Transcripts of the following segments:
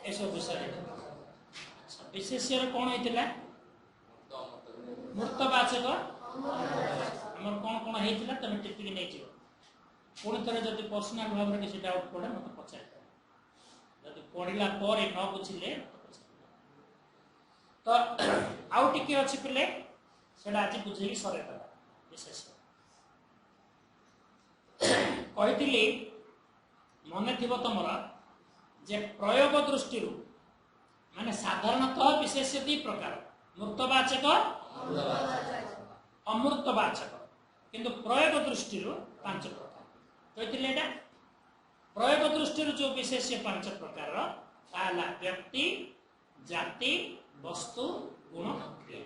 ए सब विषय विशेष्य कौन होता मूर्तवाचक आम कौन कौन होता तुम टिपिक नहीं जीव पुणी थे जब पर्सनाल भाव में किसी डाउट पड़े मत पचार जब पढ़ला न बुझे तो आउ टिके अच्छी पिले से आज बुझे सर विशेष कही मन थी तुम जे प्रयोग दृष्टि माने साधारणतः विशेष दी प्रकार मूर्तवाचक अमूर्तवाचक किंतु प्रयोग दृष्टि 5 प्रकार कही प्रयोग दृष्टि जो विशेष 5 प्रकार व्यक्ति जाति वस्तु गुण क्रिया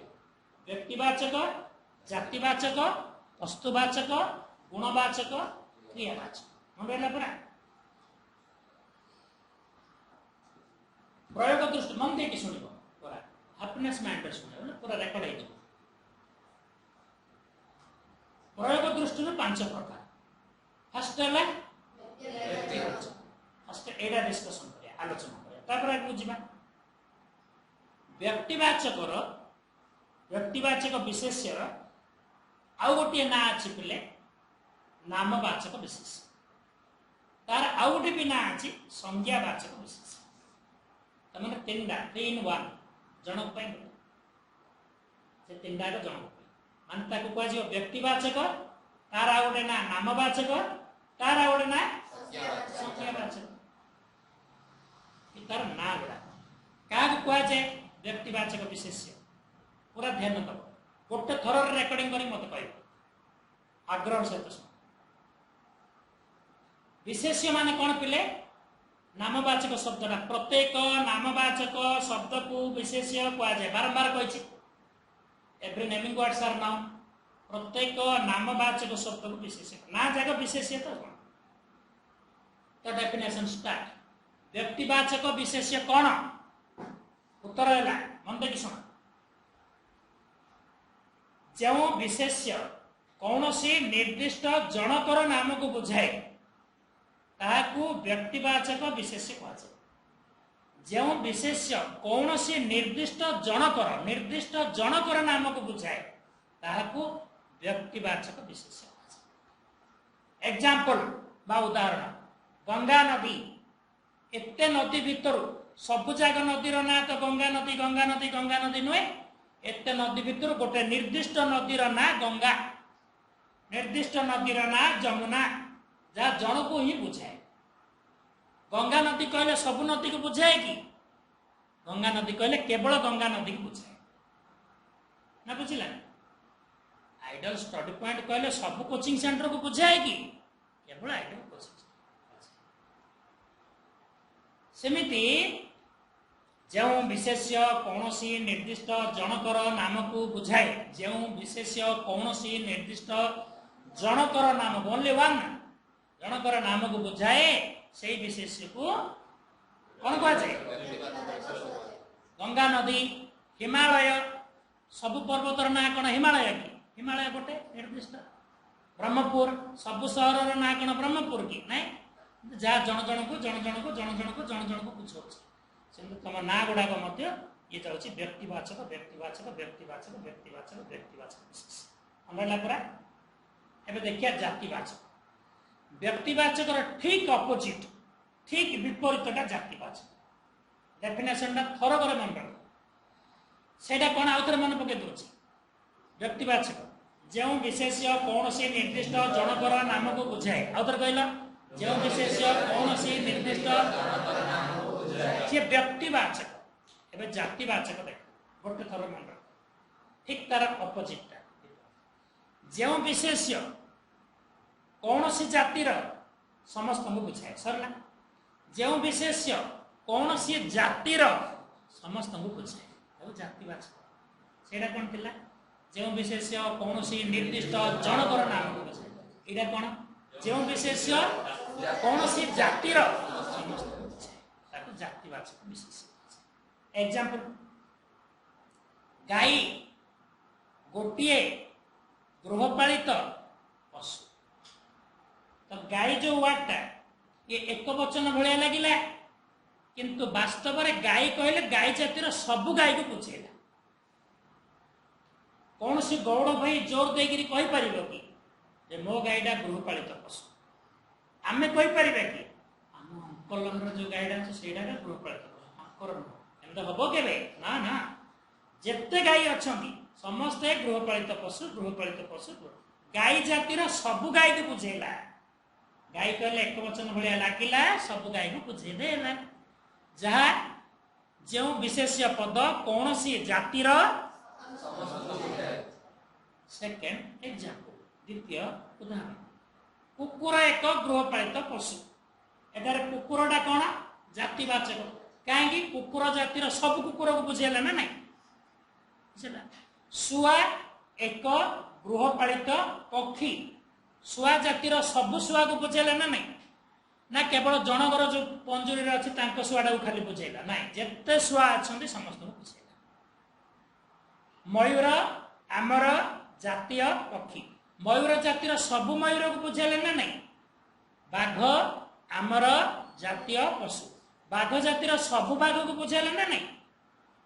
व्यक्तिवाचक जातिवाचक वस्तुवाचक गुणवाचक क्रियावाचक मन रहा पूरा प्रयोग दृष्टि मन देखिए शुण पूरा हैप्पीनेस माइंड शुण पूरा रेकर्ड हो प्रयोग दृष्टि 5 प्रकार फर्स्ट है फर्स्ट एटा डिस्कशन करिया आलोचना करिया तापर आगु जिबा व्यक्तिवाचक विशेष्यर आउ गोटे ना अच्छी पिले नामवाचक विशेष तार आउ गोटे भी ना अच्छी संज्ञावाचक विशेष तमें 3 in 1 जनक से 3 टाक जनक माने कह व्यक्तिवाचक तार आउ गोटे ना नामवाचक तार आउ गोटे ना संज्ञावाचक तार ना गुड़ा क्या कहुए व्यक्तिवाचक विशेष्य पूरा ध्यान दब गोटे थर रेकर्डिंग कर मत कह आग्रह सहित विशेष्य माने कौन पिले नामवाचक शब्दटा प्रत्येक नामवाचक शब्द को विशेष्य कहुए बारंबार कही every naming words are noun प्रत्येक नामवाचक शब्द को विशेष्य ना जगह विशेष्य तो कौन तो डेफिनेशन स्टार्ट व्यक्तिवाचक विशेष्य कौन उत्तर है मन देखी शुण जो विशेष्य कौन सी निर्दिष्ट जनकर नाम को बुझाए ताकू व्यक्तिवाचक विशेष्य कहुए जो विशेष्य कौन सी निर्दिष्ट जनकर नाम को बुझाए ताकू व्यक्तिवाचक विशेष्य कहुए एग्जांपल बा उदाहरण गंगा नदी एते नदी भितर सबु जाग नदीर ना तो गंगा नदी नुहे एते नदी भितर गोटे निर्दिष्ट नदीर ना गंगा निर्दिष्ट नदीर ना जमुना जहाँ जन को ही बुझाए गंगा नदी कहले सबु नदी को बुझाए कि गंगा नदी कहले केवल गंगा नदी को बुझाए ना बुझिला आइडल स्टडी पॉइंट कहले सबु कोचिंग सेंटर को बुझाए कि केवल आइडल कोचिंग सेमिति जो विशेष्य कौन सी निर्दिष्ट जनकर नाम को बुझाए जो विशेष्य कौन सी निर्दिष्ट जनकर नाम को ओनली वन जनकर नाम को बुझाए से विशेष्य को कौन कहुए गंगा नदी हिमालय सबु पर्वतर ना कौन हिमालय कि हिमालय गोटे निर्दिष्ट ब्रह्मपुर सबु सहर ना कौन ब्रह्मपुर कि नहीं जहाँ जन जन को बुझाऊ से तुम ना गुड़ाक ये जाऊँगी व्यक्तिवाचक व्यक्तिवाचक व्यक्तिवाचक व्यक्तिवाचक व्यक्तिवाचक विशेष अंदर पूरा एवं देखिए जातिवाचक व्यक्तिवाचक ठीक अपोजिट ठीक विपरीतटा जातिवाचक डेफिनेशन थर कर मन रहा कौन आउ थे मन पकई दूसरी व्यक्तिवाचक जो विशेष्य कौन सी निर्दिष्ट जनकर नाम को बुझाए आउ थे कहला जो विशेष्य कौन सी निर्दिष्ट सी व्यक्तिवाचक एवं जातिवाचक देख गोटे थर मन रख ठीक तार अपोजिटा जो विशेष्य कौन सी जातिर समस्त को बुझाए सरला जो विशेष्य कौन सी जातिर समस्त को बुझाए जातिवाचक से कौन थिला जो विशेष्य कौन सी निर्दिष्ट जनकर नाम को बुझाए यहाँ कौन जो विशेष्य कौन सी जातिर समस्त जातिवाचक विशेष एग्जांपल गाई गोटे गृहपालित पशु तो गाई जो वार्डटा ये एक वचन भाया लगे किंतु वास्तव में गाई कहले गाई जातिर सबु गाई को बुझेगा। कौन सी गौड़ भाई जोर देकर कही पार कि जे मो गाईटा गृहपालित पशु आमे कही पार कि आम अंकल जो गाईटा अच्छे से गृहपालित पशु एमती हम के ना ना जेते गाई अच्छा समस्ते गृहपालित पशु गाई जातिर सबु गाई को बुझेला। गाई कहले एक वचन भाया लगिला सब गाई को बुझेदेला जहाँ जो विशेष्य पद कौन सी जातिर सेकेंड एग्जांपल द्वितीय उदाहरण कुकुर एक गृहपालित पशु एटार कुकुरटा कौन जातिवाचक कहीं कुकुर जातिर सब कुकुर को बुझेला ना नहीं। शुआ एक गृहपालित पक्षी शुआ जातिर सब शुआ को बुझेला ना नहीं ना केवल जनकर जो पंजुरी अच्छी शुआटा को खाली बुझेला ना जिते शुआ अच्छा समस्त को बुझेला। मयूर आमर जातीय पक्षी मयूर जातिर सब मयूर को बुझेला ना नहीं। बाघ आमर जातीय पशु बाघ जातिर सब बाघ को बुझेला ना नहीं।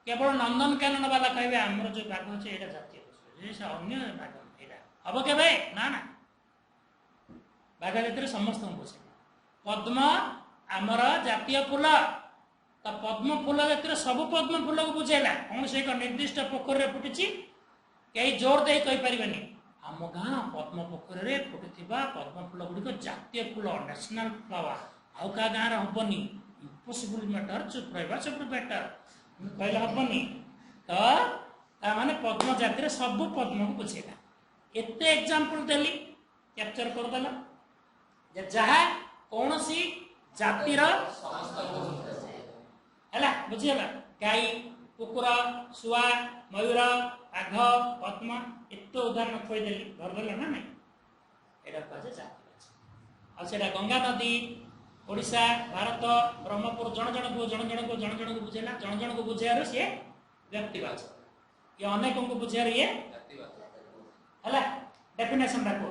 केवल नंदनकानन वाला कहे आमर जो बाघ अच्छे यहाँ जातीय पशु अन्य बाघ यहाँ हम के ना ना बाघ जातिर समस्त बुझे। पद्म आमर जातीय फूल तो पद्म फूल जातिर सब पद्म फूल को बुझेला कौन से एक निर्दिष्ट पोखर में फुटी कई जोर दे कहीपर आम गाँ पद्म पोखर में फुटी पद्म फूल गुड़िक जातीय फूल नेशनल फ्लावर आउ क्या गाँव हेनी इम्पॉसिबल मैटर चुप रहा सब बेटर कहले हेनी तो माने पद्म जातिर सब पद्म को बुझेगा। एत एग्जांपल देली कैप्चर करदेल जहाँ कौन सी जातिर है बुझीगला गाई कुकुर शुआ मयूर बाघ पद्म एत उदाहरण खोदेली धरदेल ना नहीं यहाँ कहे जाति आ गंगा नदी ओडिशा भारत ब्रह्मपुर जन जन को बुझेला जन जन को बुझेबार सी व्यक्तिवाचक ये अनेक को बुझेबार ये है डेफिनेशन रखो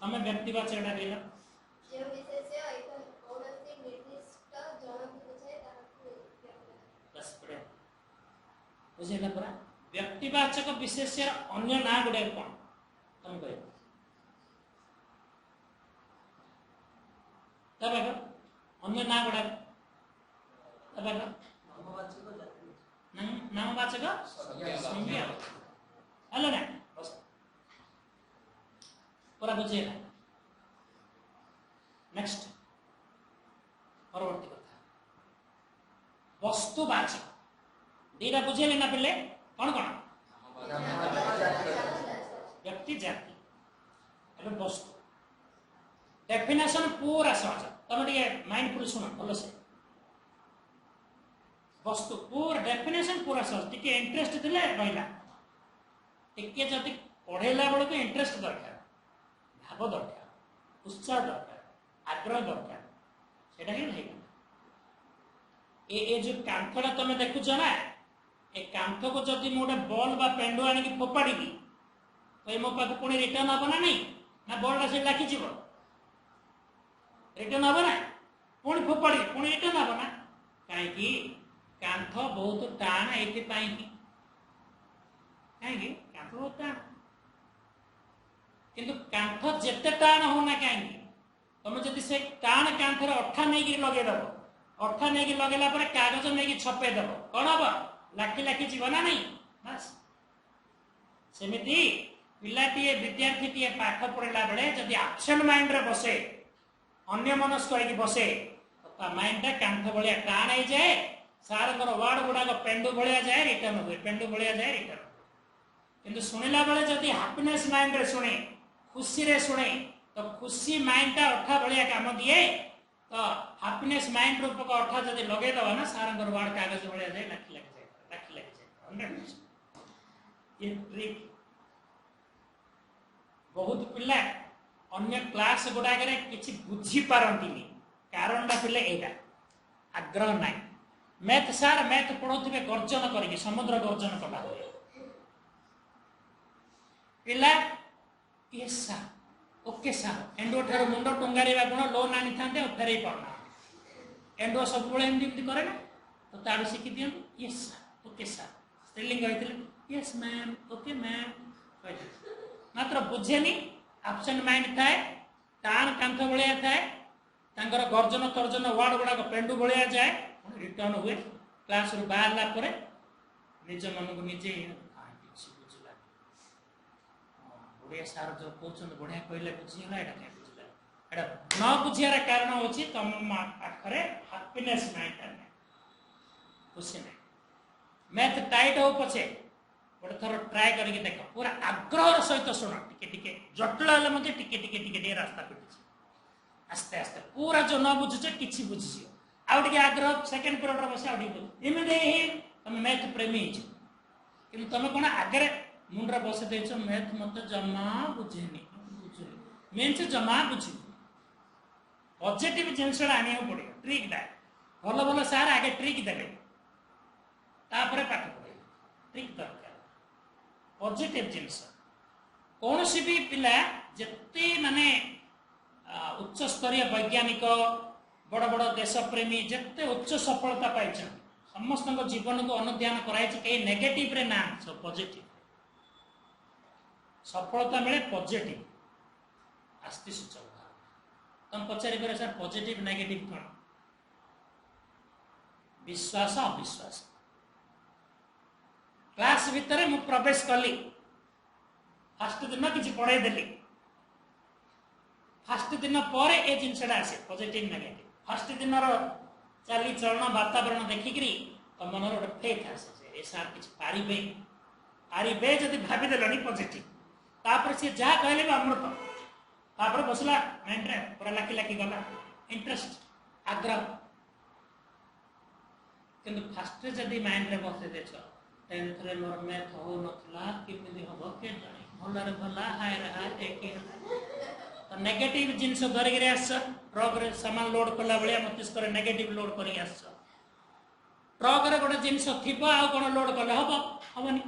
हमें व्यक्तिवाचक कहला बुझेगा पूरा व्यक्तिवाचक विशेष्य अन्य ना गुड़े कौन तुम कह अन्य ना गुड़ा नामवाचक हेलो ना पूरा बुझेगा। नेक्स्ट परवर्ती कथा वस्तुवाचक दीटा बुझेले ना पिले कौन कौन व्यक्ति जाति एवं वस्तु डेफिनेशन पूरा सहज तुम टे माइंडफुल शुण भल से वस्तु पूरा डेफिनेशन पूरा सहज टी इंटरेस्ट थे रहा टी जदि पढ़ेला बेलू इंटरेस्ट दरकार भाव दरकार उत्साह दरकार आग्रह दरकार से ये जो कांथटा तुम देखुच ना ए कांथ को जदि गोटे बल बा पेंडु आनिक फोपाड़ी तो ये मो पाख पुणी रिटर्न हम ना नहीं ना बलटा से लाखी रिटर्न हम ना पुणी फोपाड़ी पुणी रिटर्न हम ना कहीं कांथ बहुत टाण ये कहीं कांथ बहुत टाण किंतु कांथ जिते टाण होना कहीं तुम जब से टाण कांथर अठा नहीं लगेदेव अठा नहीं लगेला कागज नहीं छपेदेव कौन हम लाखी लाखी जीव ना नहीं बस सेमिति पिलाटीए विद्यार्थी पाठ पढ़ला बेले जदि आब्सेंट माइंड रे बसे अन्य मनस्क होइकी बसे तो माइंड कांथ भाया टाण हो जाए सार वार्ड गुड़ाक पेंडु भाया जाए रिटर्न हुए पेंडु भाया जाए रिटर्न किंतु शुणिला बेले जदि हैप्पीनेस माइंड रे शुणे खुशी रे शुणे तो खुशी माइंड टा अठा भाया काम दिए तो हैप्पीनेस माइंड रूपक अठा जदि लगेदवा ना सार वार्ड कागज भाया जाए लाखी लाखी ये ट्रिक बहुत पिला अन्य क्लास गुड़ाक किसी बुझी पारती कारण पिले यहाँ आग्रह ना मैथ सार मैथ पढ़ाते गर्जन करके समुद्र गर्जन कला हुए पिला ये सार ओके सार एंडो ठार मुंड टंगारिबा गुण लोन आनी था फेरई पाना एंडो सब बड़े एमडी करे ना तो ताड़ शिखी दिखती yes sir okay sir spelling कहते यस मैम ओके मैम मात्र बुझेनि आबसेंट माइंड थाए टाण कांथ भाया थाए तांकर गर्जन तर्जन वार्ड गुड़ाक पेंडु भाया जाए रिटर्न हुए क्लास रु बाहरला परे निज मन को निजे बुझला बढ़िया सार जो कहते बढ़िया कहले बुझीगला एटा क्या बुझला एटा न बुझियार कारण होची तुम पाखरे हैप्पीनेस माइंड खुशी नहीं मैथ टाइट हो पछे गोटे थर ट्राए करके देख पूरा आग्रह सहित शुण टिके टिके जटिल हेल्ले मध्य टिके टिके टिके टिके रास्ता पिटुଛି आस्ते आस्ते पूरा जो न बुझुछ किछि बुझियो आउ टिके आग्रह सेकंड पीरियड रे बसे आउ टिके इमिडे ही तुम मैथ प्रेमी हि किंतु तुम कोन आगरे मुंडरा बसे देछ मैथ मते जमा बुझेनी मीन्स जमा बुझी पॉजिटिव जिनसडा आनिया पड़े ट्रिक दा भलो भलो सार आगे ट्रिक देबे तापरे पाठ पढ़े ट्रिक दरकार पॉजिटिव जिनस कौन सी भी पिला जिते माने उच्च स्तरीय वैज्ञानिक बड़ बड़ देशप्रेमी जिते उच्च सफलता पाई समस्त जीवन को अनुध्यान कराई कहीं नेगेटिव रे ना सब पॉजिटिव सफलता मिले पॉजिटिव आस्ति सूचक तुम पचारि पर सर पॉजिटिव नेगेटिव कौन विश्वास अविश्वास क्लास भितर मु प्रवेश कली फास्ट दिन किसी पढ़ाई देली फास्ट दिन पर ए जिनसा आसे पॉजिटिव नेगेटिव फास्ट दिन चली चलन वातावरण देखिकी तो मन गोटे फेथ आसे ए सार किसी पारिबे पारिबे जदि भाविदेलनि पॉजिटिव तापर सी जहाँ कहले भी अमृत तापर बसला माइंड रे पूरा लाखी लाखी गला इंटरेस्ट आग्रह किंतु फास्ट जदि माइंड रे बसे देछ 10th रे मोर मैथ हो नथला किमिदि हबो के जाने भलरे भला हाय रे हाय एके तो नेगेटिव जिंस धरि रे आस ट्रक रे सामान लोड कला बलिया मस्तिष्क रे नेगेटिव लोड करी आस ट्रक रे गोटे जिंस थिबो आ कोन लोड कले हबो हबनी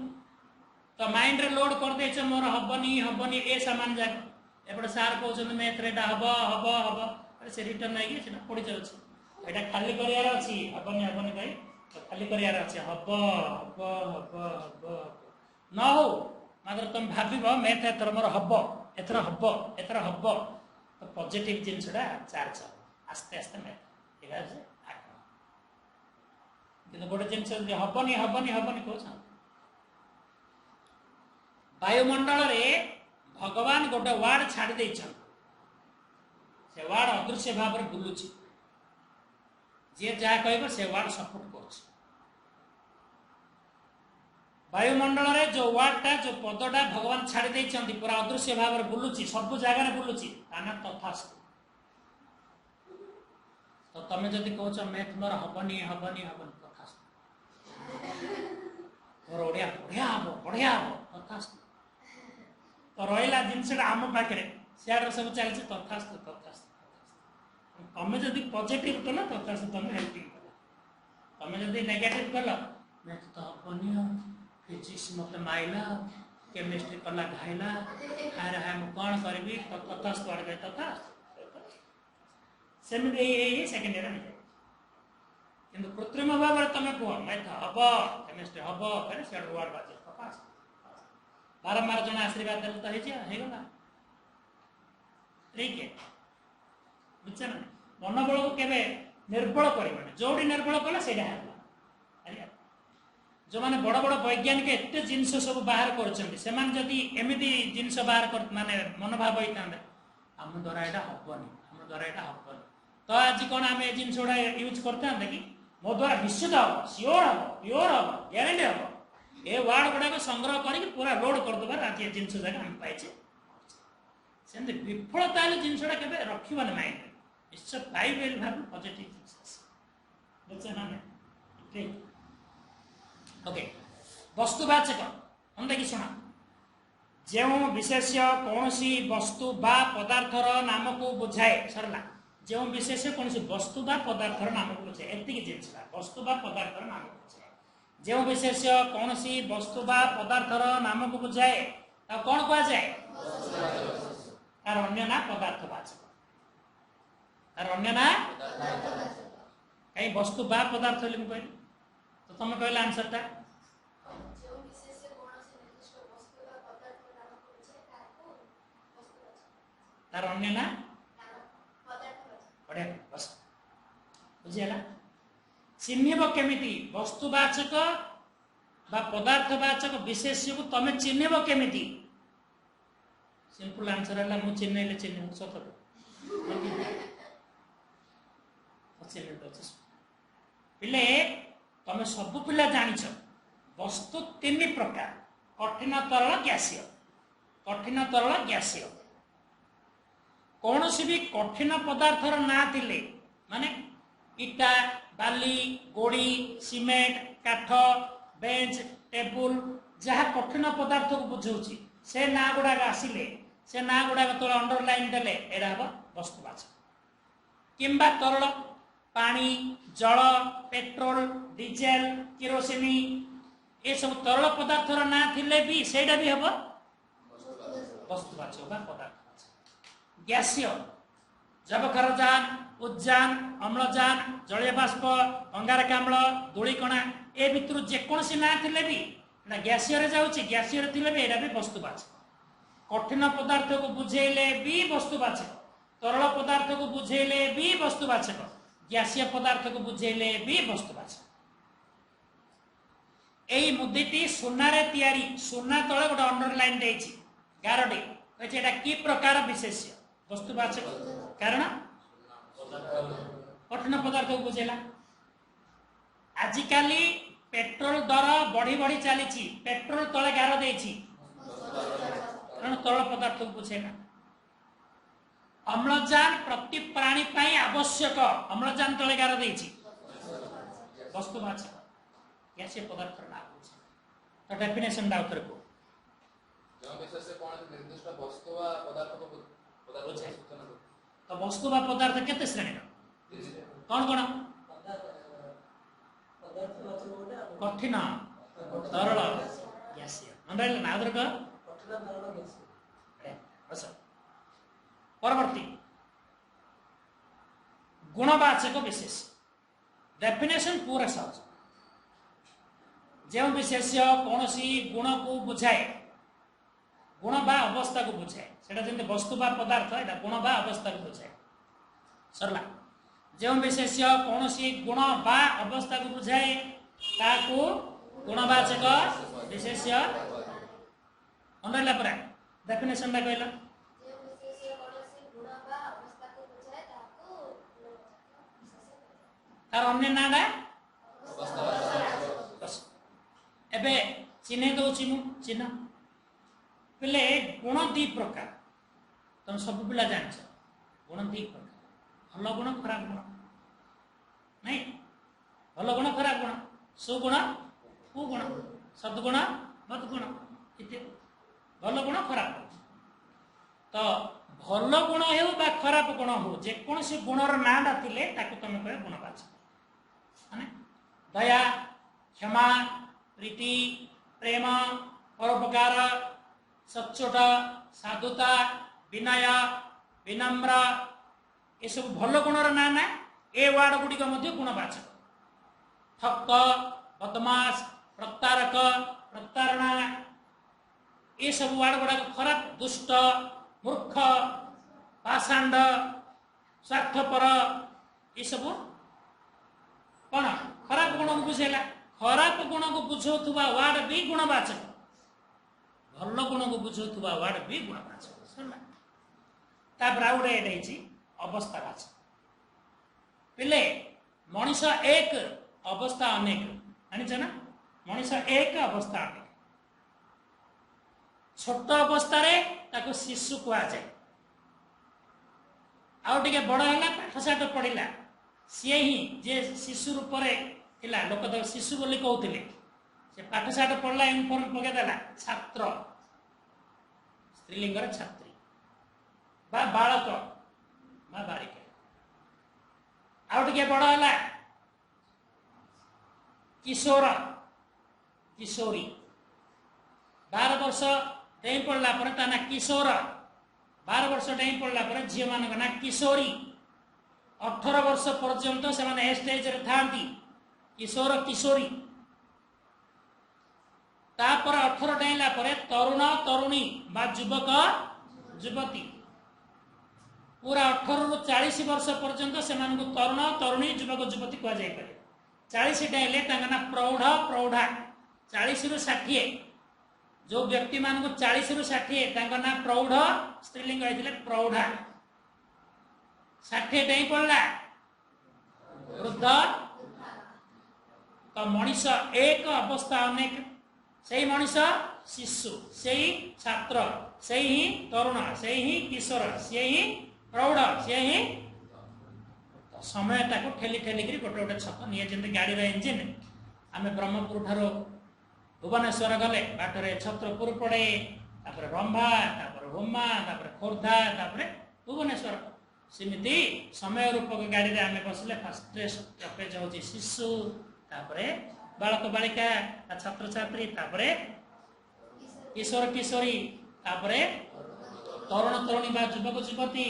तो माइंड रे लोड कर देछ मोर हबनी हबनी ए सामान जा एपटे सार कहउछन मैथ रे डा हबो हबो हबो अरे से रिटर्न नै कि सेटा पड़ी जाउछ एटा खाली करियार अछि हबनी हबनी भाई तो खाली करियार अच्छे हम हम हम न हो मात्र तुम भाव मैथ एथर मोर हम एथर हम एथर हम तो पॉजिटिव जिनसा चार्ज आस्ते आस्ते मैथ कि गोटे जिन हबनी हबनी हबनी कह वायुमंडल रे भगवान गोटे वार्ड छाड़ी से वार्ड अदृश्य भाव में बुलूची जी जहाँ कह से वार्ड सपोर्ट कर वायुमंडल रे जो वार्डटा जो पदटा भगवान छाड़ी देइछंती पूरा अदृश्य भाव में बुलूची सब जगार बुलूची ताना तथास्तु तो तुम जदि कह मैथ मोर हबनी हबनी हबनी तथास्तु मोर ओडिया बढ़िया हम बढ़िया हम तथास्तु तो रहा जिनसा आम पाखे सियाड़ सब चलती तथास्तु तथास्तु तुम जदि पॉजिटिव कल तथास्तु तुम हेल्पिंग कल तुम जदि नेगेटिव कल मैथ तो हबनी फिजिक्स मत माइला केमिस्ट्री कला घाइला हाय हाय मु कौन करी तथास्तु आड़ गए तथास्तु सेमती सेकेंड ईयर किंतु कृत्रिम भाव में तुम कह मैथ हम केमिस्ट्री हम फिर से वार्ड बाजे तथास्तु बारंबार जन आशीर्वाद देते तो होगा ठीक है बुझे ना मनोबल को केवे निर्बल कर जो निर्बल कला से जो मैंने बड़ बड़ वैज्ञानिक एत जिनस सब बाहर करमती जिनस बाहर कर माने मनोभाव होता आम द्वारा यहाँ हेनी आम द्वारा यहाँ हेनी तो आज कौन आम जिन गुड़ा यूज करता कि मो द्वारा निश्चित हम सियोर हम प्योर हम ग्यारंटी हम ए वार्ड गुड़ाक संग्रह कर पूरा लोड करदेव आज ये जिन जगह आम पाइचे से विफलता जिनसा के रखा माइंड निश्चय पाइबे भाव पॉजिटिव बुझे ना ठीक ओके वस्तुवाचक हम देखी शुणा जो विशेष्य कौन सी वस्तु बा पदार्थर नाम को बुझाए सरला जो विशेष्य कौन सी वस्तु बा पदार्थर नाम को बुझाए एति जिन वस्तु बा पदार्थर नाम को बुझाए जो विशेष्य कौन सी वस्तु बा पदार्थर नाम को बुझाए कौन कह जाए तार अन्य ना पदार्थवाचक तार अन्य ना कहीं वस्तु बा पदार्थ बोली मुझे कहली तो तुम कहला आंसर टा तार अन्य ना बढ़िया बस बुझीगला चिन्हब केमिति वस्तुवाचक बा पदार्थवाचक विशेष्य को तुम चिन्हब केमिति सिंपल आंसर है मु चिन्हले चिन्ह सत पिले तुम सब पिला जानिछ वस्तु तीन प्रकार कठिन तरल गैसीय कठिन तरल गैसीय कौन सी भी कठिन पदार्थर ना थिले माने इटा बाली गोड़ी सीमेंट काठ बेंच टेबुल जहाँ कठिन पदार्थ को बुझाऊँ से ना गुड़ाक आसिले से ना गुड़ाक तो अंडरलाइन देले एडा हम वस्तुवाचक किंबा तरल पानी जल पेट्रोल डीजेल किरोसिनी ये सब तरल पदार्थर ना थिले भी सेटा भी हम वस्तुवाचक बा पदार्थवाचक गैसीय जबखारजान उद्जान अम्लजान जलीय बाष्प अंगारकाम्ल धूलिकणा ए भितर जेकोसी ना थिले भी ना गैसीय जाऊँगी गैसीय थिले भी एटा भी वस्तुवाचक कठिन पदार्थ को बुझेले भी वस्तुवाचक तरल पदार्थ को बुझेले भी वस्तुवाचक गैसीय पदार्थ को बुझेले भी वस्तुवाचक यही मुद्दीटी सुनारे तैयारी सुना तले गोटे अंडरलाइन देछि गारडी कहछि एटा की प्रकार विशेष्य वस्तुवाचक कारण कठिन पदार्थ को बुझेला आजिकाली पेट्रोल दर बढ़ी बढ़ी चली पेट्रोल तले गार देछि कारण तरल पदार्थ को बुझेला अम्लजान प्रति प्राणी पाई आवश्यक अम्लजान तले गार देछि वस्तुवाचक गैसीय पदार्थ ना बुझे तो डेफिनेशन दा उत्तर को जो विशेष से कोन निर्दिष्ट वस्तु वा पदार्थ को बुझे तो वस्तु वा पदार्थ केते श्रेणी कौन कौन कठिन तरल गैसीय मन रहा ना उधर परवर्ती गुणवाचक विशेष डेफिनेशन पूरा सहज जो विशेष्य कौन सी गुण को बुझाए गुण बा अवस्था को बुझाए सेटा जंते वस्तु बा पदार्थ एटा गुण बा अवस्था को बुझाए सरला जो विशेष्य कौन सी गुण बा अवस्था को बुझाए ताकू गुणवाचक विशेष्य अंडरला परा डेफिनेशन ला कहला तार अन्य नाडा एबे चिन्ह दउछि मु चिन्ह पिले गुण दी प्रकार तुम सब पिला जानछ गुण दी प्रकार भल गुण खराब गुण नहीं भल गुण खराब गुण सुगुण कुगुण सद्गुण मद्गुण इत्यादि भल गुण खराब गुण तो भल गुण हो बा खराब गुण हो जेकोसी गुणर नाटा थिले ताकू तुम कह गुणवाचक माने दया क्षमा प्रीति प्रेम परोपकार सच्चोट साधुता विनय विनम्र ये सब भल गुणर ना ना ए वार्ड गुड़िक गुणवाचक ठक बदमाश प्रतारक प्रतारणा ये सब वार्ड गुड़ाक खराब दुष्ट मूर्ख पाषांड स्वार्थपर ये सब कौन खराब गुण को बुझेला खराब गुण को बुझौथुवा वार्ड भी गुणवाचक भल गुण को बुझौथुवा वार्ड भी गुणवाचक सरला तापर आउ गोटे एटा अवस्थावाचक पिले मनीष एक अवस्था अनेक जानिछ ना मनीष एक अवस्था अनेक छोट अवस्था रे ताको शिशु कहा जाए आउ टिके बड़ है पाठशाठ पढ़ला सी ही जे शिशु रूप थिला लोक तो शिशु बोली कहते से पाठशाठ पढ़ला यूनिफॉर्म पकईदेला छात्र स्त्रीलिंगर छात्री बा बालक बा बालिका आउ टिके बड़ है किशोर किशोरी 12 वर्ष डेई पड़ला पर ता ना किशोर 12 वर्ष टाइम पढ़ला पर झील मान ना किशोरी 18 वर्ष पर्यंत से माने स्टेज रे थांती किशोर किशोरी तापर 18 डाइला पर तरुण तरुणी बा युवक युवती पूरा 18 रु 40 वर्ष पर्यंत से तरुण तरुणी युवक युवती कह जाय पारे 40 डाइले ना प्रौढ़ प्रौढ़ा 40 रु 60 जो व्यक्ति मान 40 रु 60 ना प्रौढ़ स्त्रीलिंग होइतिले प्रौढ़ा 60 डाइ पड़ला वृद्ध तो मनीष एक अवस्था अनेक से ही मनीष शिशु से ही छात्र से ही तरुण से ही किशोर से ही प्रौढ़ से ही समय ताको ठेली ठेली करी गोटे गोटे छक निये जेंति गाड़ी रो इंजिन आमे ब्रह्मपुर ठारो भुवनेश्वर गले बाटरे छत्रपुर पड़े तापर रंभा तापर हुम्मा तापर खोर्धा तापर भुवनेश्वर सेमिति समय रूपक गाड़ी रे आमे बसले फर्स्ट स्टॉपेज होची शिशु तापर बालक बालिका छात्र छात्री तापर किशोर किशोरी तापर तरुण तरुणी बा युवक युवती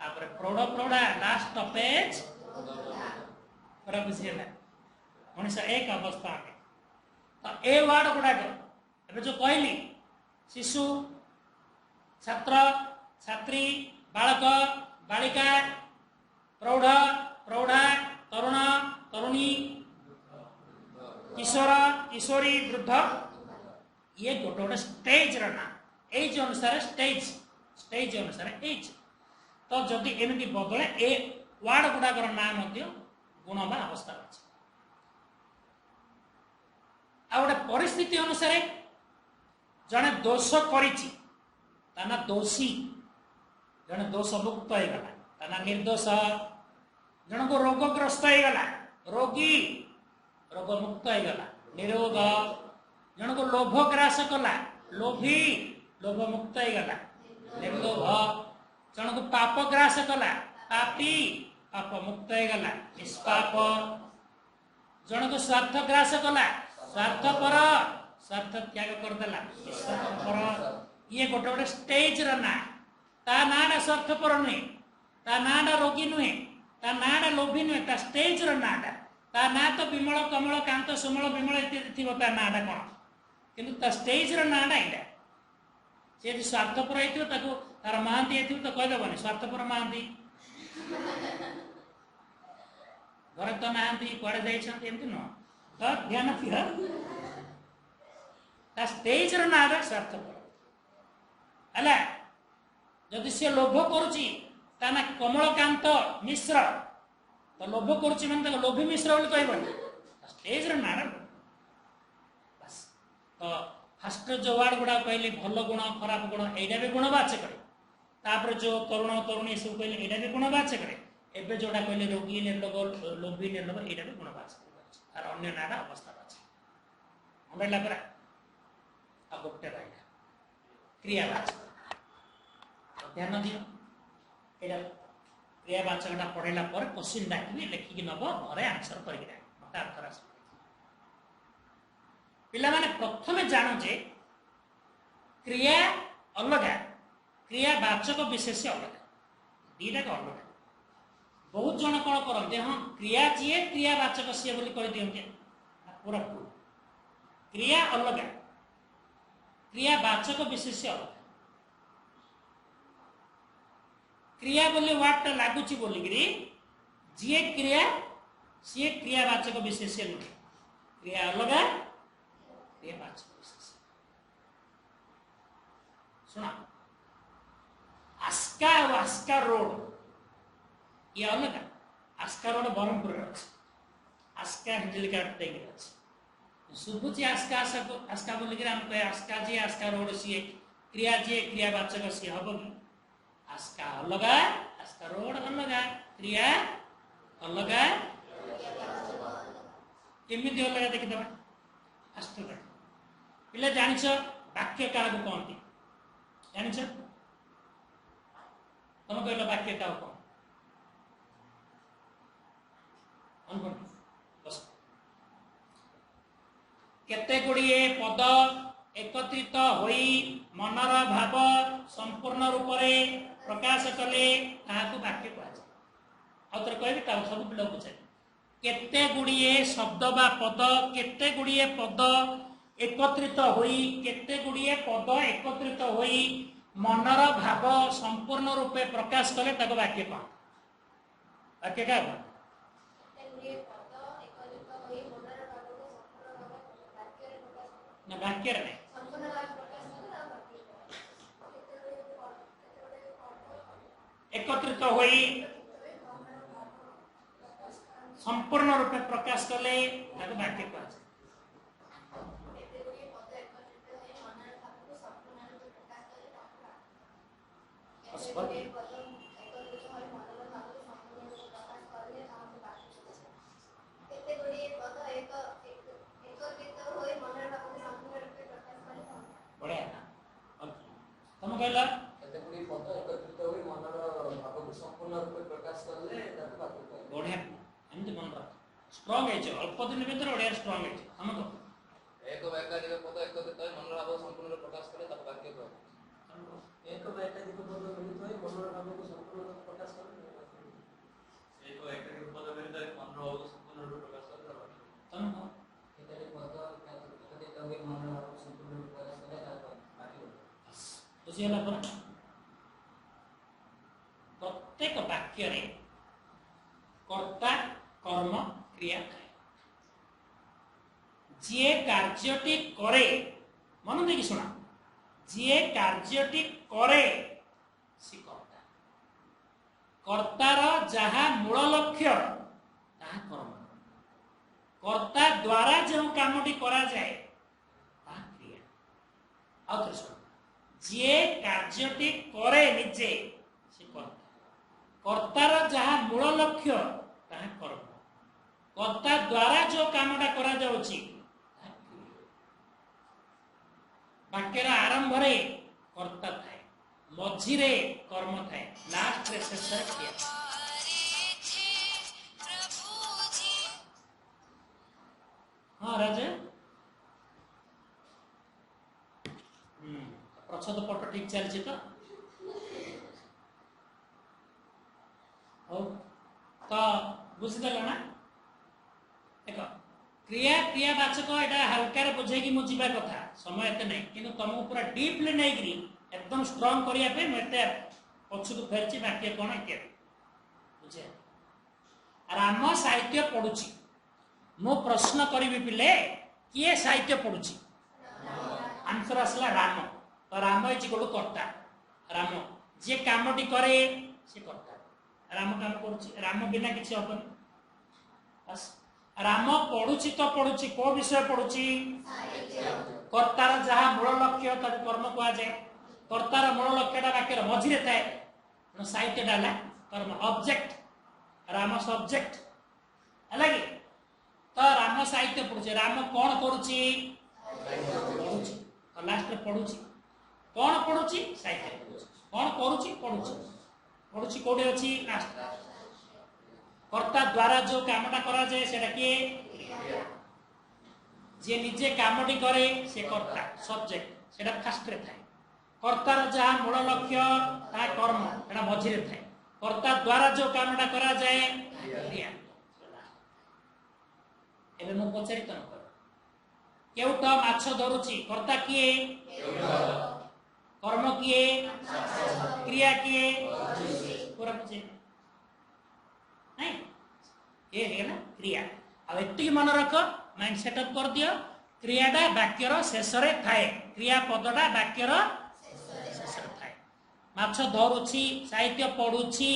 तापर प्रौढ़ प्रौढ़ा लास्ट स्टॉपेज पूरा बुझिएला मनीष एक अवस्था में तो ए वार्ड गुड़ाक एबे जो कहली शिशु छात्र छात्री बालक बालिका प्रौढ़ प्रौढ़ा तरुण तरुणी किशोर किशोरी वृद्ध ये गोटे गोटे स्टेज रना एज अनुसार स्टेज स्टेज अनुसार एज तो जदि एमती बदले ए वार्ड गुड़ाकर नाम गुणवान अवस्था अच्छे आ गोटे परिस्थिति अनुसार जड़े दोष कर दोषी जड़े दोष मुक्त होगा निर्दोष जन को रोगग्रस्त होगा रोगी रोग मुक्त होगा निरोग जन को लोभ ग्रास कला लोभी लोभ मुक्त होगा निर्लोभ जन को पाप ग्रास कला पापी पाप मुक्त होगा निष्पाप जन को स्वार्थ ग्रास कला स्वार्थपर स्वार्थ त्याग करदेला निस्वार्थपर ये गोटे गोटे स्टेज ना ता नाडा स्वार्थपर नुहे ता नाडा रोगी नुहे ता नाडा लोभी नुहे ता स्टेज नाडा ता ना तो विमल कमल कांत सुमल विमल इत्यादि थी ता नाडा कौन किंतु ता स्टेज नाडा यहाँ सी यदि स्वार्थपर हो तार महांती हो तो कहीदेवनी स्वार्थपर महांती घर तो नहांती कड़े जामती नुह तो ध्यान दिया ता स्टेज नाडा स्वार्थपर है जदि सी लोभ करुची ता ना कमलकांत मिश्र तो लोभ करुची माने लोभी मिश्र बोली कहबनी स्टेज नाडा बस तो फास्ट जो वार्ड गुड़ा कहले भल गुण खराब गुण एटा भी गुणवाचक तापर जो तरुण तरुणी सब कहले एटा भी गुणवाचक एबे जोड़ा कहले रोगी निर्लोभ लोभी निर्लोभ एटा भी गुणवाचक और अन्य नाडा अवस्था अच्छे अंडरला परा आ गोटे रहा क्रियावाचक ध्यान दियो एटा क्रियावाचकटा पढ़ेला पर क्वेश्चन डाकि लिखिक नब घरे आंसर करके मत अर्थ पिला माने प्रथमे जानो जे क्रिया अलग क्रियावाचक विशेष अलग दीटा का अलग बहुत जन कौन करते हाँ क्रिया जी क्रियावाचक सी बोली कह दिखते पूरा क्रिया अलग क्रियावाचक विशेष अलग क्रिया बोले वार्डटा लगुच बोलिकी जी क्रिया सी क्रियावाचक विशेष नुहे क्रिया अलग क्रियावाचक विशेष सुना आस्का और आस्का रोड ये अलग आस्का रोड ब्रह्मपुर अच्छे आस्का हिंजलिकाट टेक अच्छे शुभुची आस्का आस्का बोलिक आस्का जी आस्का रोड सी क्रिया जी क्रियावाचक सी हम कि आस्का अलग आस्का रोड अलग क्रिया अलग केमी अलग देखीद फास्ट पिला जान वाक्य क्या कहती जान तुम कहल वाक्य क्या कौन केते गुड़िए पद एकत्रित होई मनर भाव संपूर्ण रूप से प्रकाश कले ताहाकु वाक्य कुहाଯାଏ। ଆଉ ଥରେ କହିବି ତା ସବୁ ପିଲା ବୁଝାଏ। केते गुड़िए शब्द बा पद केते गुड़िए पद एकत्रित होई केते गुड़िए पद एकत्रित होई मनर भाव संपूर्ण रूपे प्रकाश कले ताको वाक्य कह वाक्य का ना वाक्य रे एकत्रित होई संपूर्ण रूपे प्रकाश कले ताको वाक्य कह बढ़िया तुम कहला କେତେଗୁଡ଼ିଏ ପଦ ଏକତ୍ରିତ ହୋଇ ମନର ଭାବକୁ ସମ୍ପୂର୍ଣ୍ଣ ରୂପେ ପ୍ରକାଶ କଲେ ତାକୁ ବାକ୍ୟ କୁହାଯାଏ। बढ़िया एमती मन रख स्ट्रांग है अल्प दिन भीतर बढ़िया स्ट्रांग है हम तो ଏକ ବା ଏକାଧିକ ପଦ ଏକତ୍ରିତ ହୋଇ ମନର ଭାବ ସମ୍ପୂର୍ଣ୍ଣ ରୂପେ ପ୍ରକାଶ କଲେ ତାକୁ ବାକ୍ୟ କୁହାଯାଏ। ଏକ ବା ଏକାଧିକ ପଦ ମିଳିତ ହୋଇ ମନର ଭାବକୁ ସମ୍ପୂର୍ଣ୍ଣ ରୂପେ ପ୍ରକାଶ କଲେ ଏକ ଏକାଧିକ ପଦ ମିଳିତ ହୋଇ ମନର ଭାବକୁ ସମ୍ପୂର୍ଣ୍ଣ ରୂପେ ପ୍ରକାଶ କଲେ ତାକୁ ବାକ୍ୟ तुम कहो କେତେଟି ପଦ ଏକତ୍ରିତ ହୋଇ ମନର ଭାବକୁ ସମ୍ପୂର୍ଣ୍ଣ ରୂପେ ପ୍ରକାଶ କଲେ ତାକୁ ବାକ୍ୟ बुझीगला पर प्रत्येक वाक्य रे कर्ता कर्म क्रिया थाए जे कार्यटी करे मन देखि सुना जे कार्यटी करे सी कर्ता कर्तार जहा मूल लक्ष्य ताहा कर्म कर्ता द्वारा जो कामटी करा जाए ताहा क्रिया आउ थोड़े सुना जे कार्यटी करे निजे से कर्ता कर्तार जहा मूल लक्ष्य ताहा कर्म कर्ता द्वारा जो कामटा करा जाउची वाक्यर आरंभ रे कर्ता थाए मझी रे कर्म थाए लास्ट रे शेष रे क्रिया हाँ राजा प्रच्छद पट ठीक चलछि तो तो बुझीदेल ना देख क्रिया क्रियावाचक एटा हल्का बुझे कि मुझे कथा समय एत नहीं कि तुमको पूरा डीपली नहीं करी एकदम स्ट्रांग करने मुझे पछक फेरी वाक्य कौन इत्यादि बुझे राम साहित्य पढ़ुची मु प्रश्न करी पिले किए साहित्य पढ़ुची आंसर आसला राम तो राम इज गोल कर्ता राम जे कामटी करे से कर्ता राम काम करुची राम बिना किसी हबनी बस राम पढ़ुची तो पढ़ुची को विषय पढ़ुची कर्तार जहा मूल लक्ष्य तक कर्म कह जाए कर्तार मूल लक्ष्यटा वाक्यर मझिरे थाए साहित्य डाला कर्म ऑब्जेक्ट राम सब्जेक्ट है कि तो राम साहित्य पढ़ुची राम कौन करुची पढ़ुची तो लास्ट पढ़ुची कौन पढ़ुची साहित्य पढ़ुची कौन करुची पढ़ुची पढ़ुची कोडी अछि लास्ट कर्ता द्वारा जो कामटा करा जाए सेटा किए जे निजे कामटी करे से कर्ता सब्जेक्ट सेटा फास्ट रे थाए कर्तार जहा मूल लक्ष्य ता कर्म एटा मझिरे थाए कर्ता द्वारा जो कामटा करा जाए क्रिया एबे मु पचारि तन कर केउट माछ धरुची कर्ता किए कर्म किए क्रिया किए पूरा बुझे नहीं ये है ना क्रिया अब एति मन रख माइंड सेटअप कर दियो क्रियाटा वाक्यर शेष रे थाए क्रिया पदटा वाक्यर शेष रे थाए माछ धरुची साहित्य पढ़ुची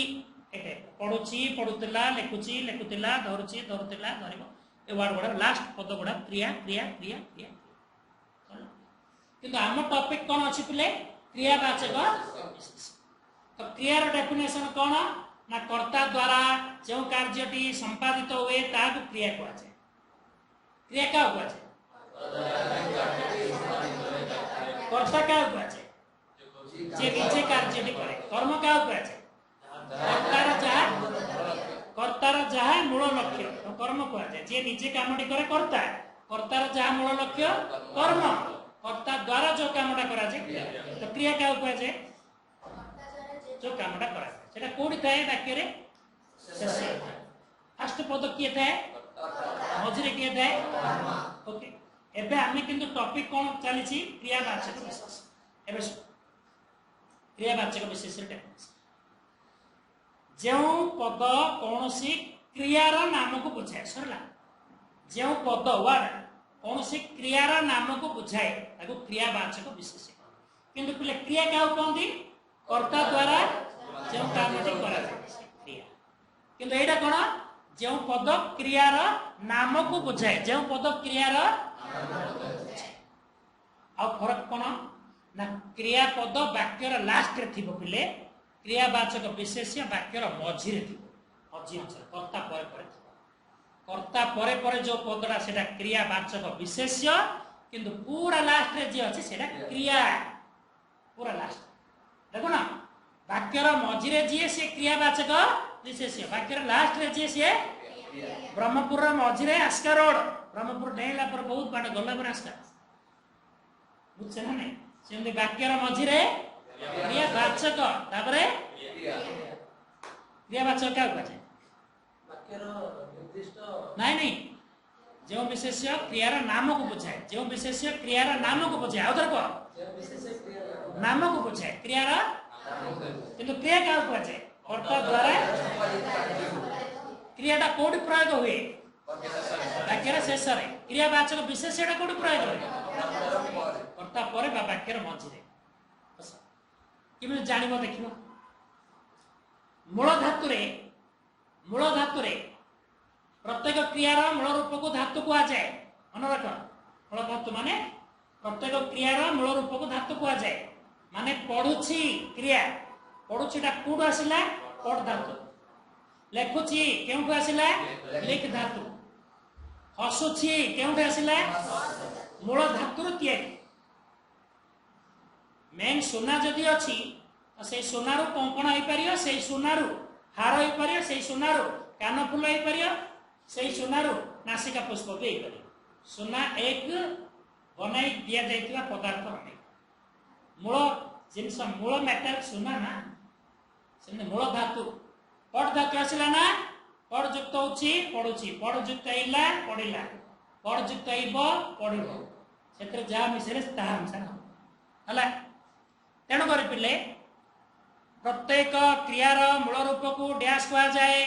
एटे पढ़ुची पढ़ुतिला लेखुची लेखुतिला धरुची धरुतिला धरिबो ए वर्ड गुडा लास्ट पद गुडा क्रिया क्रिया क्रिया क्रिया किंतु आम टॉपिक कौन अछि पिले क्रियावाचक तो क्रियार डेफिनेशन कौन ना कर्ता द्वारा जो कार्यटी संपादित हुए ताकू क्रिया कह जाए क्रिया क्या कह जाए कर्ता क्या कह जाए जे निजे कार्यटी करे कर्म क्या कह जाए कर्तार जहा मूल लक्ष्य तो कर्म कह जाए जे निजे कामटी करे कर्ता कर्तार जहा मूल लक्ष्य कर्म कर्ता द्वारा जो कामटा करा जाए तो क्रिया क्या कह जाए जो कामटा करा सेटा कोडी थाए वाक्य रे शेष फर्स्ट पद किए थाए मझिरे किए थाए ओके एबे आमे किंतु टॉपिक कोन चली छी क्रियावाचक विशेष एबे क्रियावाचक विशेष रे जो पद कौनसी क्रियार नाम को बुझाए सरला जो पद वर्ड कौनसी क्रियार नाम को बुझाए ताको क्रियावाचक विशेष किंतु पिले क्रिया क्या कहंदी कर्ता द्वारा जो कामटी करा जाय क्रिया किंतु एटा कोन जो पद क्रियार नाम को बुझाए जो पद क्रियार आ फरक कोन ना क्रियापद वाक्यर लास्ट रे थिबो पिले क्रियावाचक विशेष्य वाक्यर मझिरे थिबो मझि अंश कर्ता परे परे थिबो कर्ता परे परे जो पदरा सेटा क्रियावाचक विशेष्य किंतु पूरा लास्ट रे जे अछि सेटा क्रिया पूरा लास्ट देखो ना वाक्यर मझिरे जे से क्रियावाचक विशेष्य वाक्यर लास्ट रे जे से ब्रह्मपुर रे मझिरे आस्का रोड ब्रह्मपुर डेला पर बहुत बाटा गला पर आस्का बुझछ ना नहीं सेमि वाक्यर मझिरे क्रियावाचक तापरे क्रियावाचक क्या कहै छै वाक्यर निर्दिष्ट नहीं नहीं जो विशेष्य क्रियार नाम को बुझाए जो विशेष्य क्रियार नाम को बुझाए उधर को जो विशेष क्रिया नाम को बुझाए क्रियार किंतु क्रिया क्या कहै छै कर्ता द्वारा क्रियाटा कोडी प्रयोग हुए वाक्यर शेष रे क्रियावाचक विशेष्यटा कोडी प्रयोग हुए कर्ता परे बा वाक्यर मझिरे किमि जानिबो देखिबो मूल धातु रे प्रत्येक क्रियार मूल रूप को धातु को आ जाए मन रख मूल धातु माने प्रत्येक क्रियार मूल रूप को धातु को आ जाए माने पढुछि क्रिया पढुछिटा कोड आसिला पढ धातु लेखुछि केउठु आसिला लिख धातु हसुछि केउठु आसिला मूल धातु रो तियारी मेन सोना जदि अछि से सोनारू कंकण होई परियो से सोनारू हार होई परियो से सोनारू कान फूल होई परियो से सोनारू नासिका पुष्प भी होई परियो सोना एक बनाई दिया जाइतिबा पदार्थ अटे मूल जिनस मूल मेटल सोना ना से मूल धातु पट धातु आसिला ना पट युक्त होछि पढुछि पट युक्त आइला पढिला पट युक्त आइबो पढिबो सेत्र जा मिसरे ता अनुसार हला तेणु कर पिले प्रत्येक क्रियार मूल रूप को डैश कहा जाए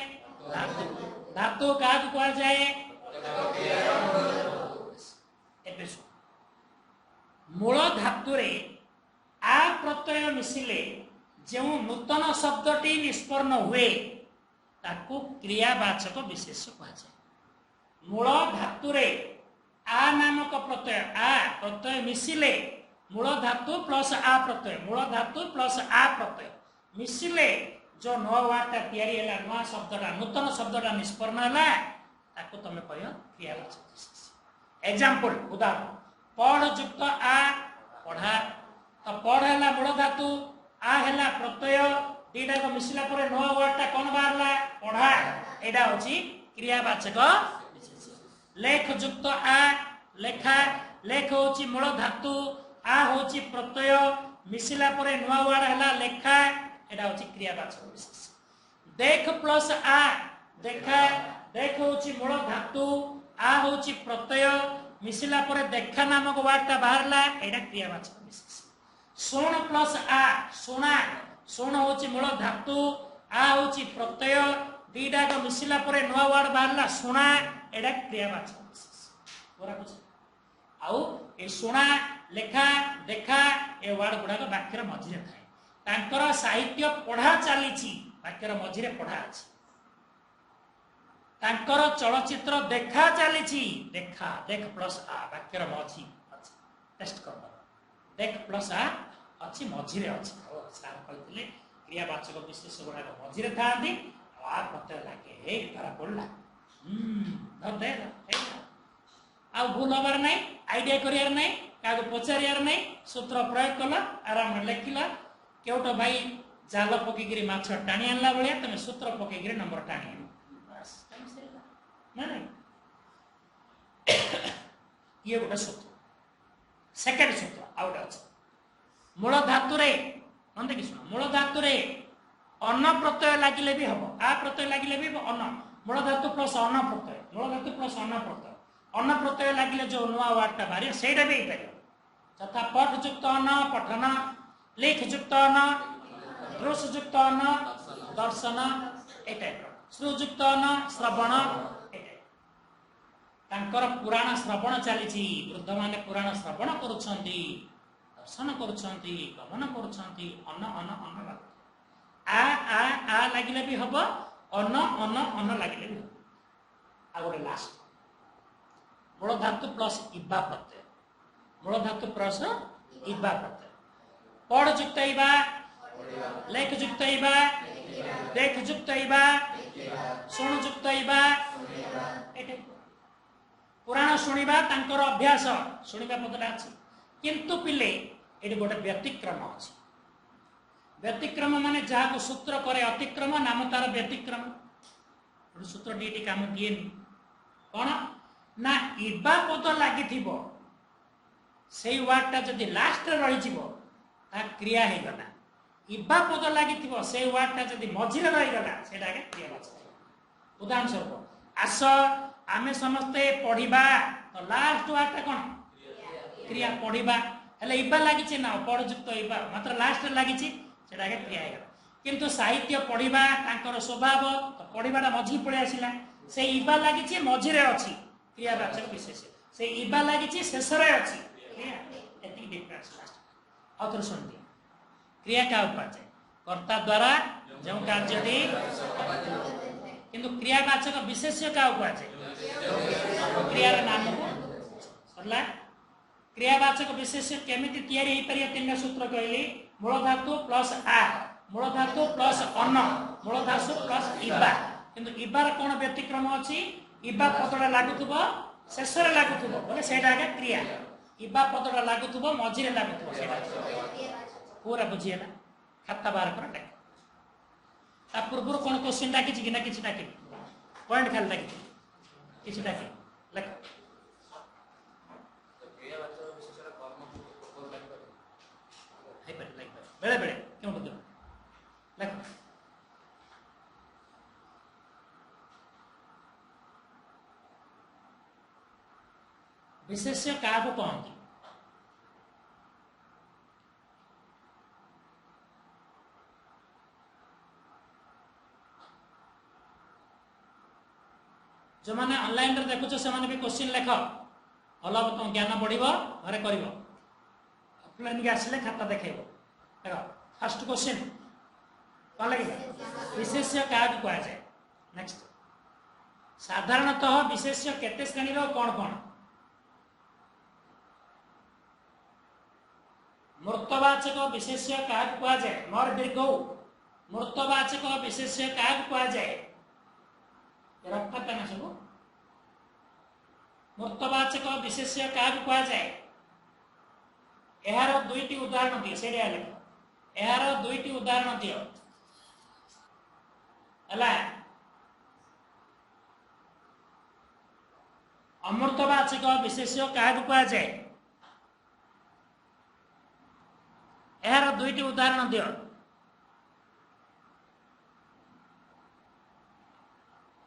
धातु धातु का कहा जाए मूल धातु रे आ प्रत्यय मिसिले जो नूतन शब्दटी निष्पन्न हुए ताको क्रियावाचक विशेष कहा जाए मूल धातु रे आ नामक प्रत्यय मिसिले मूल धातु प्लस आ प्रत्यय मूल धातु प्लस आ प्रत्यय मिसिले जो नवा वार्ता तैयारी हला नवा शब्दटा नूतन शब्दटा निष्पन्न हला ताको तमे कहयो क्रियावाचक विशेष एग्जांपल उदाहरण पढ़ युक्त आ पढ़ा तो पढ़ हला मूल धातु आ हला प्रत्यय दीटा को मिसिला परे नवा वार्ता कोन बारला पढ़ा एडा होची क्रियावाचक विशेष लेख युक्त आ लेखा लेख होची मूल धातु आ होची प्रत्यय मिसिला परे नवा वर्ड हला लेखा एडा होची क्रियावाचक विशेष देख प्लस आ देखा देख होची मूल धातु आ होची प्रत्यय मिसिला परे देखा नामक वर्डटा बाहरला एडा क्रियावाचक विशेष सुन प्लस आ सुना सुन होची मूल धातु आ होची प्रत्यय दीटा को मिसिला परे नवा वर्ड बाहरला सुना एडा क्रियावाचक विशेष पूरा बुझ आउ ए सुना लेखा देखा ए वर्ड गुडा वाक्यर मझिरे थाए तांकर साहित्य पढ़ा चली वाक्यर मझिरे पढ़ा अछि तांकर चलचित्र देखा चली देखा देख प्लस आ वाक्यर मझि अछि टेस्ट कर देख प्लस आ अछि मझिरे अछि सार कहतिले क्रियावाचक विशेष गुडा मझिरे थांदी आ प्रत्यय लागे हे तारा पड़ला धर दे आ भूल हबार नहीं आइडिया करियार नहीं क्या पचारियार नहीं सूत्र प्रयोग कल आराम लेखिला केउट भाई जाल पकईकरी माछ टाणी आनला भाया तुम सूत्र पकईकरी नंबर टाणी बस ना नहीं ये गोटे सूत्र सेकेंड सूत्र आउट अच्छे मूल धातु रे मन देखी सुन मूल धातु रे अन्न प्रत्यय लगिले भी हम आ प्रत्यय लगिले भी अन्न मूल धातु प्लस अन्न प्रत्यय मूल धातु प्लस अन्न प्रत्यय अन्न प्रत्यय लगिले जो नुआ वार्डटा बाहर सेटा भी पार तथा पठ युक्त अन्न पठन लेख युक्त अन्न दृश युक्त अन्न दर्शन ए टाइप श्रुयुक्त अन्न श्रवण ए टाइप तांकर पुराण श्रवण चली वृद्ध माने पुराण श्रवण करुछंती दर्शन करुछंती गमन करुछंती अन्न अन्न अन्न लागु आ लगिले भी हबो अन्न अन्न अन्न लगिले भी आ गोटे लास्ट मूल धातु प्लस इबा प्रत्यय मूल धातु प्लस इबा प्रत्यय पढ़ युक्त इबा लेख युक्त इबा देख युक्त इबा शुण युक्त इबा पुराण शुणिबा तांकर अभ्यास शुणिबा पदटा अछि किंतु पिले एटी गोटे व्यतिक्रम अछि व्यतिक्रम माने जहाँ को सूत्र करे अतिक्रम नाम तार व्यतिक्रम सूत्र डीटी काम दिए कौन ना इबा पद लगी से वार्डटा जदि लास्ट रही ता क्रिया हो गला इबा पद लगी से वार्डटा जदि मझिरे रहीगला से क्रिया उदाहरण स्वरूप आस आमे समस्ते पढ़िबा तो लास्ट वार्डटा कौन क्रिया पढ़िबा हेले इबा लगी ना पढ़युक्त इबा मात्र लास्ट लगी सेटा क्रिया हो किंतु साहित्य पढ़िबा तांकर स्वभाव तो पढ़िबाटा मझी पड़े आसिला से इबा लगी मझिरे अच्छी क्रियावाचक विशेष से इबा लगी शेष अच्छी आउथर सुन दिया क्रिया क्या उपाय कर्ता द्वारा जो कार्य किंतु क्रियावाचक विशेष्य क्या उपाय क्रियार नाम को सरला क्रियावाचक विशेष्य केमिति तैयारी हो पारे तीन सूत्र कहली मूल धातु प्लस आ मूल धातु प्लस अन्न मूल धातु प्लस इबा किंतु इबार कौन व्यतिक्रम अच्छी इबा पदटा लागुथुबो शेष रे लागुथुबो बोले सेटा आगे क्रिया इबा पदटा लागुथुबो मझिरे लागुथुबो सेटा पूरा बुझिएला खाता बाहर कर टाक ता पूर्व कौन क्वेश्चन डाकी कि ना किछि डाकी पॉइंट खाली डाकी किछि डाकी लेख हाय पर लाइक बेले बेले क्यों बुझो लेख विशेष्य क्या कहती जो मैंने ऑनलाइन रे देखुछ से माने भी क्वेश्चन लेख भल तुम ज्ञान बढ़ घरे कर ऑफलाइन के आसिले खाता देखेब देख फर्स्ट क्वेश्चन कौन लगे विशेष्य क्या कह जाए नेक्स्ट साधारणतः विशेष्य केते श्रेणी कौन कौन मूर्तवाचक विशेष्य क्या कह जाए नर दीर्घ मूर्तवाचक विशेष्य क्या कह जाए रखता ना सब मूर्तवाचक विशेष्य क्या कह जाए यार दुईटी उदाहरण दियो से लिख यार दुईटी उदाहरण दियो हला अमूर्तवाचक विशेष्य क्या कह जाए यार दुईटी उदाहरण दियो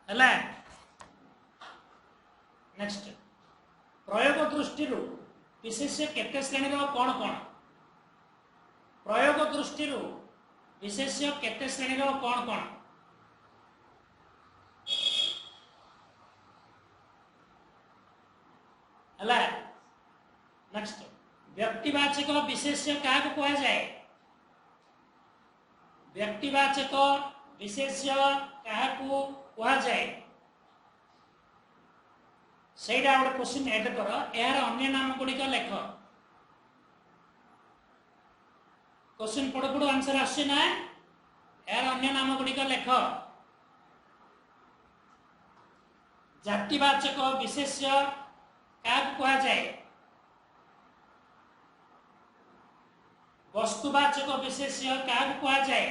हला नेक्स्ट प्रयोग दृष्टि विशेष्य केते श्रेणी कौन कौन प्रयोग दृष्टि विशेष्य केते श्रेणी कौन कौन हला नेक्स्ट व्यक्तिवाचक विशेष्य क्या कह जाए व्यक्तिवाचक विशेष्य क्या कह जाए सेटा गोटे क्वेश्चन एड कर यार अन्य नाम गुड़िक लेख क्वेश्चन पढ़ु पढ़ु आंसर आसे ना यार अन्य नाम गुड़िक लेख जातिवाचक विशेष्य क्या कह जाए वस्तुवाचक विशेष्य क्या कह जाए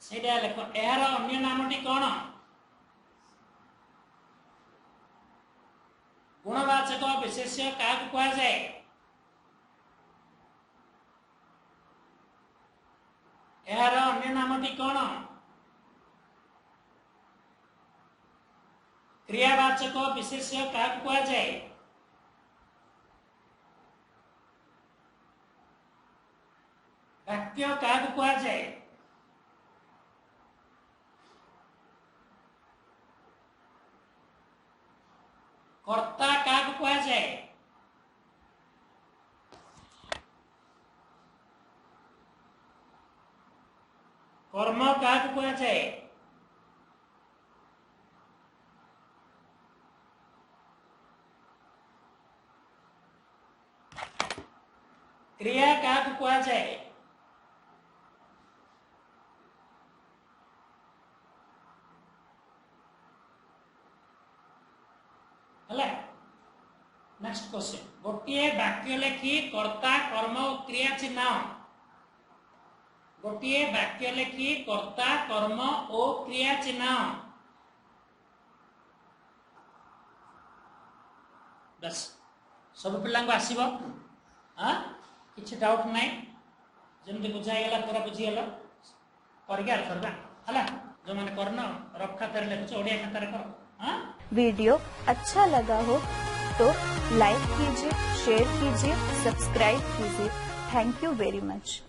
सेटा लेख यार अन्य नामटी कौन गुणवाचक विशेष्य क्या कह जाए यार अन्य नामटी कौन? क्रियावाचक विशेष्य क्या कहा जाए? वाक्य क्या कहा जाए? कर्ता क्या कहा जाए? कर्म क्या कहा जाए? क्रिया क्या कहा जाए? नेक्स्ट क्वेश्चन, गोटे वाक्य लेखि कर्ता कर्म और क्रिया चिन्ह। गोटे वाक्य लेखि कर्ता कर्म और क्रिया चिन्ह। बस सब पिला आसब। हाँ किसी डाउट नहीं, जमी बुझाईगला पूरा बुझीगल करवा है जो मैंने करना रफ खाता लिखुच ओडिया खाता कर। हाँ वीडियो अच्छा लगा हो तो लाइक कीजिए, शेयर कीजिए, सब्सक्राइब कीजिए। Thank you very much.